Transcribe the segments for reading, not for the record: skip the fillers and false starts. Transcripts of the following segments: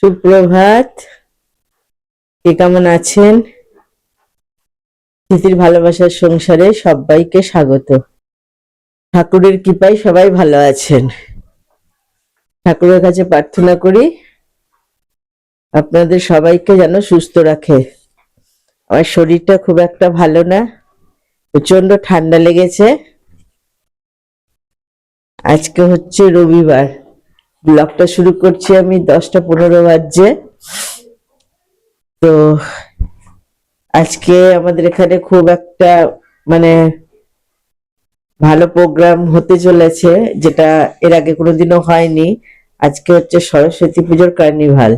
সুপ্রভাত। কে কেমন আছেন? তিথির ভালোবাসার সংসারে সবাইকে স্বাগত। ঠাকুরের কৃপায় সবাই ভালো আছেন। ঠাকুরের কাছে প্রার্থনা করি আপনাদের সবাইকে যেন সুস্থ রাখে। আমার শরীরটা খুব একটা ভালো না, প্রচন্ড ঠান্ডা লেগেছে। আজকে হচ্ছে রবিবার, ব্লগটা শুরু করছি আমি 10টা 15 বাজে। তো আজকে আমাদের এখানে খুব একটা মানে ভালো প্রোগ্রাম হতে চলেছে, যেটা এর আগে কোনোদিনও হয়নি। আজকে হচ্ছে সরস্বতী পুজোর কার্নিভাল।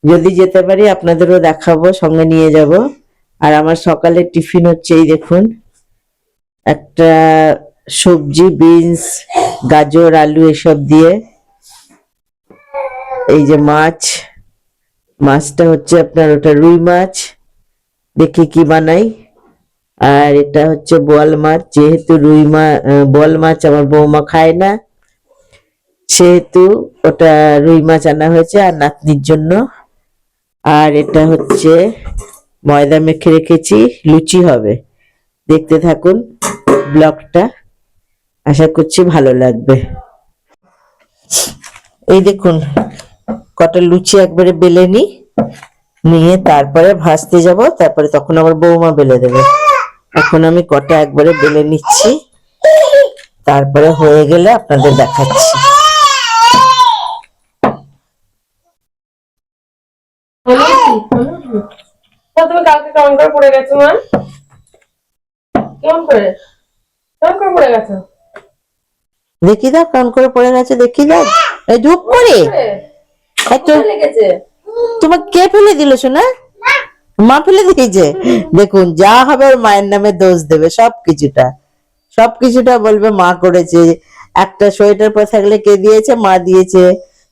যদি যেতে পারি আপনাদেরও দেখাবো, সঙ্গে নিয়ে যাব। আর আমার সকালের টিফিন হচ্ছে এই দেখুন, একটা সবজি, বিনস, গাজর, আলু এসব দিয়ে। এই যে মাছটা হচ্ছে আপনার ওটা রুই মাছ, দেখি কি বানাই। আর এটা হচ্ছে বোয়াল মাছ, যেহেতু বোয়াল মাছ আমার বৌমা খায় না, সেহেতু ওটা রুই মাছ আনা হয়েছে আর নাতনির জন্য। আর এটা হচ্ছে ময়দা মেখে রেখেছি, লুচি হবে। দেখতে থাকুন ব্লগটা, আশা করছি ভালো লাগবে। এই দেখুন কটা লুচি একবারে বেলে নিয়ে তারপরে ভাজতে যাব, তারপরে তখন আবার বৌমা বেলে দেবে। এখন আমি কটা একবারে বেলে নিচ্ছি, তারপরে হয়ে গেলে আপনাদের দেখাচ্ছি। তুমি কালকে কেমন করে পড়ে গেছো মা? কেমন করে পড়ে গেছো? দেখি দাও কেমন করে পড়ে গেছে, দেখি দাও। এই ধূপ করে লেগেছে। তোমাকে কে ফেলে দিল সোনা? মা ফেলে দিয়েছে। দেখুন, যা হবে ওর মায়ের নামে দোষ দেবে, সবকিছুটা বলবে মা করেছে। একটা সোয়েটার পরে থাকলে কে দিয়েছে? মা দিয়েছে।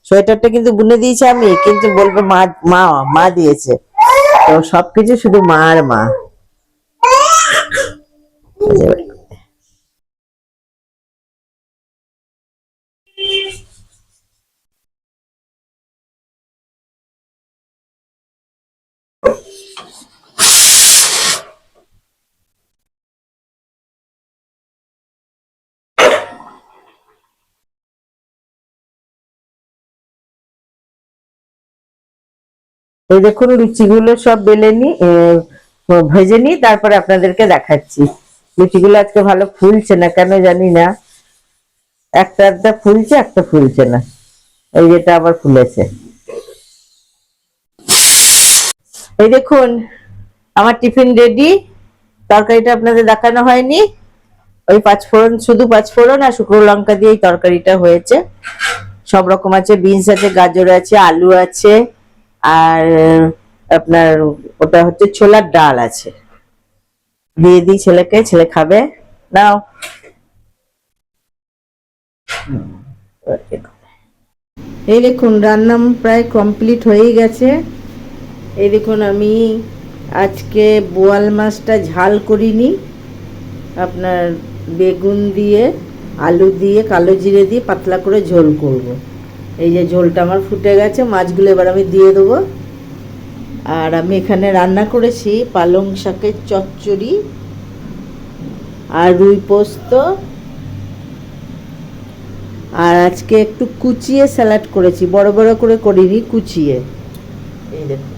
সোয়েটারটা কিন্তু বুনে দিয়েছে আমি, কিন্তু বলবে মা মা মা দিয়েছে। তো সবকিছু শুধু মা আর মা। এই দেখুন লুচিগুলো সব বেলে ভেজে নি, তারপরে আপনাদেরকে দেখাচ্ছি। লুচিগুলো আজকে ভালো ফুলছে না, কেন জানি না। একটা ফুলছে, একটা ফুলছে না। এই যেটা আবার ফুলেছে। এই দেখুন আমার টিফিন রেডি। তরকারিটা আপনাদের দেখানো হয়নি। ওই পাঁচফোড়ন, শুধু পাঁচফোড়ন আর শুকনো লঙ্কা দিয়ে এই তরকারিটা হয়েছে। সব রকম আছে, বিনস আছে, গাজর আছে, আলু আছে, আর আপনার ওটা হচ্ছে ছোলার ডাল আছে। দিয়ে দিই ছেলেকে, ছেলে খাবে। নাও। এই দেখুন রান্না প্রায় কমপ্লিট হয়েই গেছে। এই দেখুন আমি আজকে বোয়াল মাছটা ঝাল করিনি, আপনার বেগুন দিয়ে, আলু দিয়ে, কালো জিরে দিয়ে পাতলা করে ঝোল করব। এই যে ঝোলটা আমার ফুটে গেছে, মাছগুলো এবার আমি দিয়ে দেবো। আর আমি এখানে রান্না করেছি পালং শাকের চচ্চড়ি আর রুই পোস্ত, আর আজকে একটু কুচিয়ে স্যালাড করেছি, বড় বড় করে করিনি, কুচিয়ে। এই দেখুন।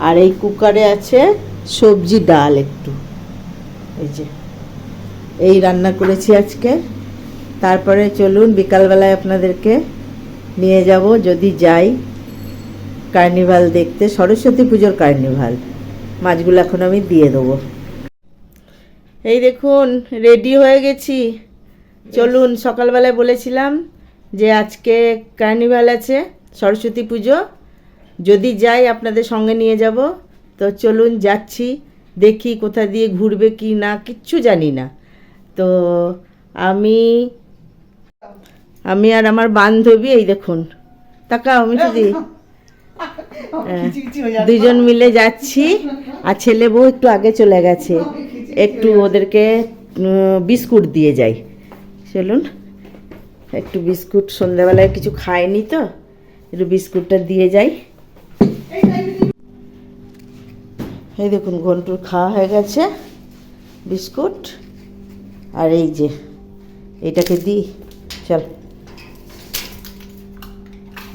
আর এই কুকারে আছে সবজি ডাল একটু। এই যে এই রান্না করেছি আজকে। তারপরে চলুন বিকালবেলায় আপনাদেরকে নিয়ে যাব, যদি যাই, কার্নিভাল দেখতে, সরস্বতী পুজোর কার্নিভাল। মাছগুলো এখন আমি দিয়ে দেবো। এই দেখুন রেডি হয়ে গেছি, চলুন। সকালবেলায় বলেছিলাম যে আজকে কার্নিভাল আছে, সরস্বতী পুজো, যদি যাই আপনাদের সঙ্গে নিয়ে যাব। তো চলুন যাচ্ছি, দেখি কোথা দিয়ে ঘুরবে কি না, কিচ্ছু জানি না। তো আমি আর আমার বান্ধবী, এই দেখুন তাকাও মিঠুদি, দুজন মিলে যাচ্ছি। আর ছেলে বউ একটু আগে চলে গেছে, একটু ওদেরকে বিস্কুট দিয়ে যাই। চলুন। একটু বিস্কুট, সন্ধ্যাবেলায় কিছু খায়নি তো, একটু বিস্কুটটা দিয়ে যাই। এই দেখুন ঘন্টুর খাওয়া হয়ে গেছে বিস্কুট, আর এই যে এটাকে দিই, চল।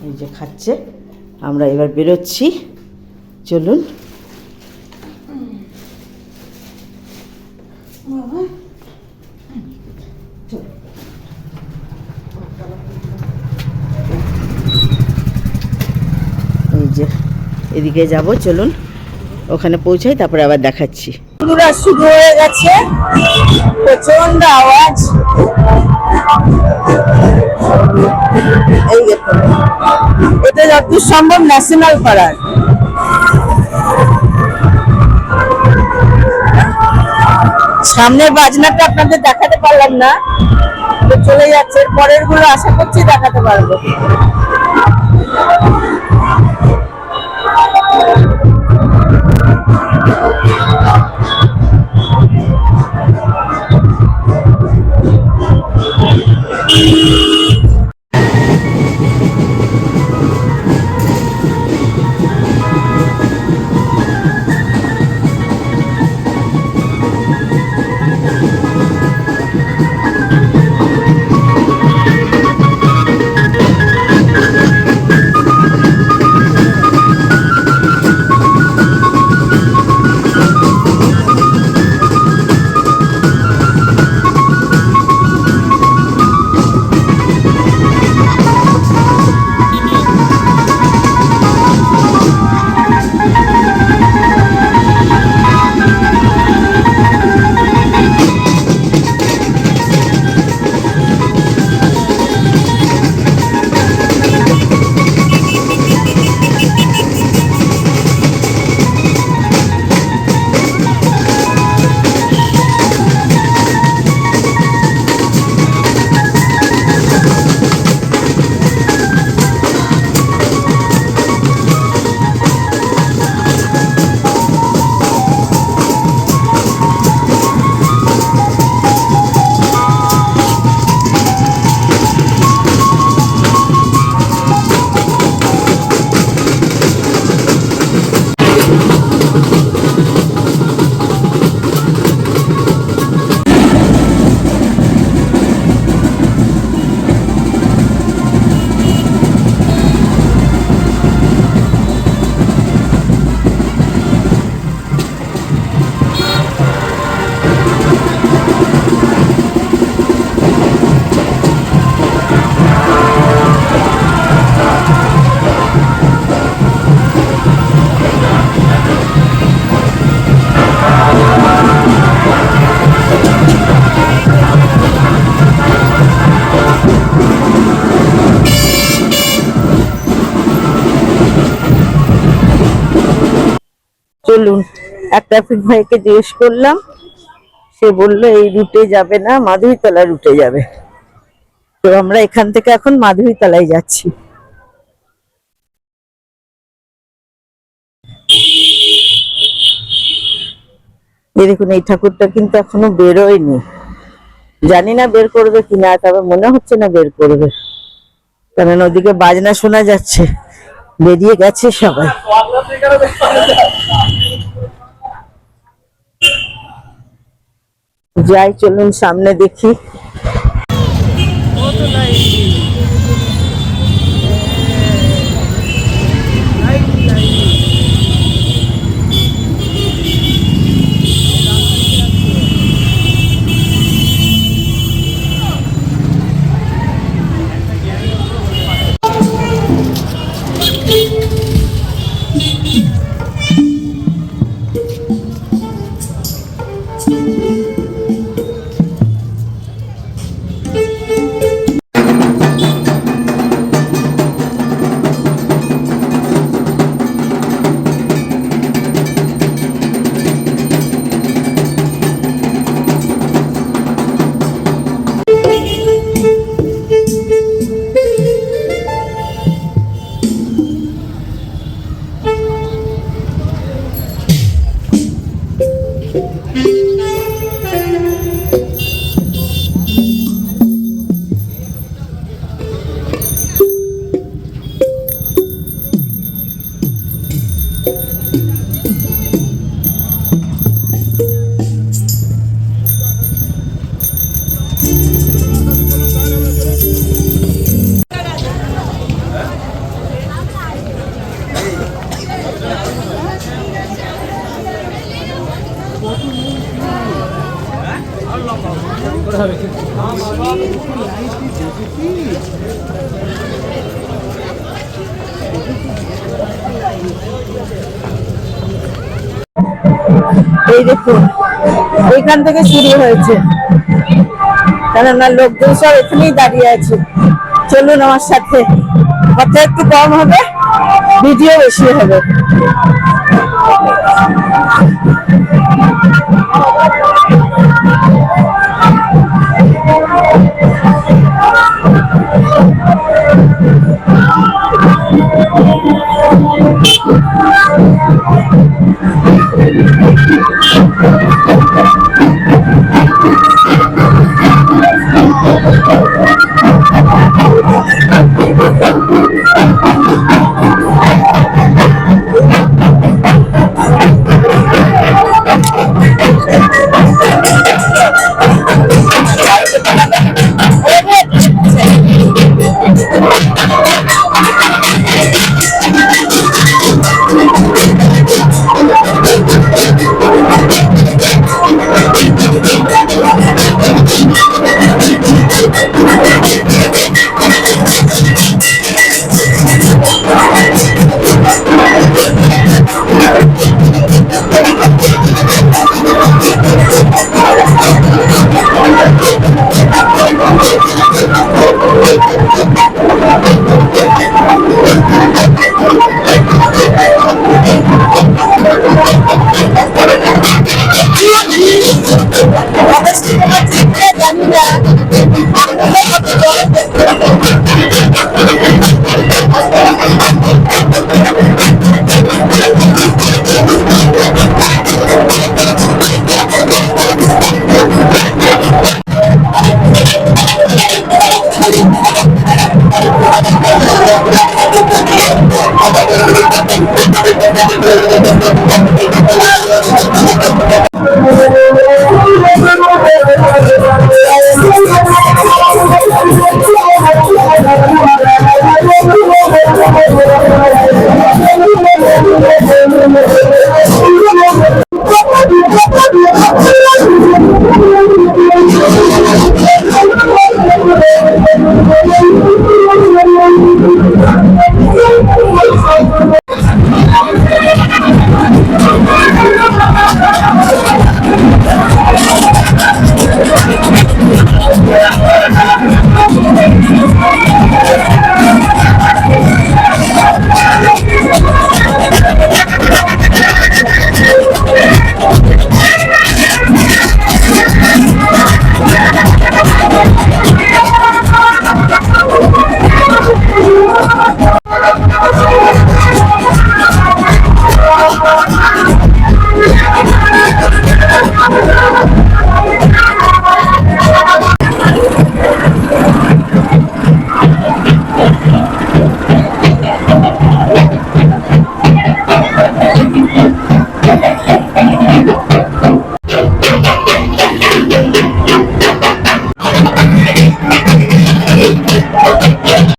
এই যে খাচ্ছে, আমরা এবার বেরোচ্ছি, চলুন। এই যে এদিকে যাব, চলুন ওখানে পৌঁছাই, তারপরে আবার দেখাচ্ছি। বন্ধুরা শুরু হয়ে গেছে প্রচন্ড আওয়াজ। এই দেখুন, এটা যতদূর সম্ভব ন্যাশনাল পাড়ার। সামনের বাজনাটা আপনাদের দেখাতে পারলাম না, তো চলে যাচ্ছে, পরের গুলো আশা করছি দেখাতে পারবো। চলুন, এক ট্রাফিক ভাইকে জিজ্ঞেস করলাম, সে বললো এই রুটে যাবে না, মাধবীতলা রুটে যাবে। তো আমরা এখান থেকে এখন মাধবীতলায় যাচ্ছি। এই দেখুন, এই ঠাকুরটা কিন্তু এখনো বেরোয়নি, জানি না বের করবে কিনা, তবে মনে হচ্ছে না বের করবে, কারণ ওদিকে বাজনা শোনা যাচ্ছে, বেরিয়ে গেছে সবাই। যাই, চলুন সামনে দেখি। এই দেখুন এইখান থেকে শুরু হয়েছে, কেননা লোকজন সব এখানেই দাঁড়িয়ে আছে। চলুন আমার সাথে, কথা একটু কম হবে, ভিডিও বেশি হবে।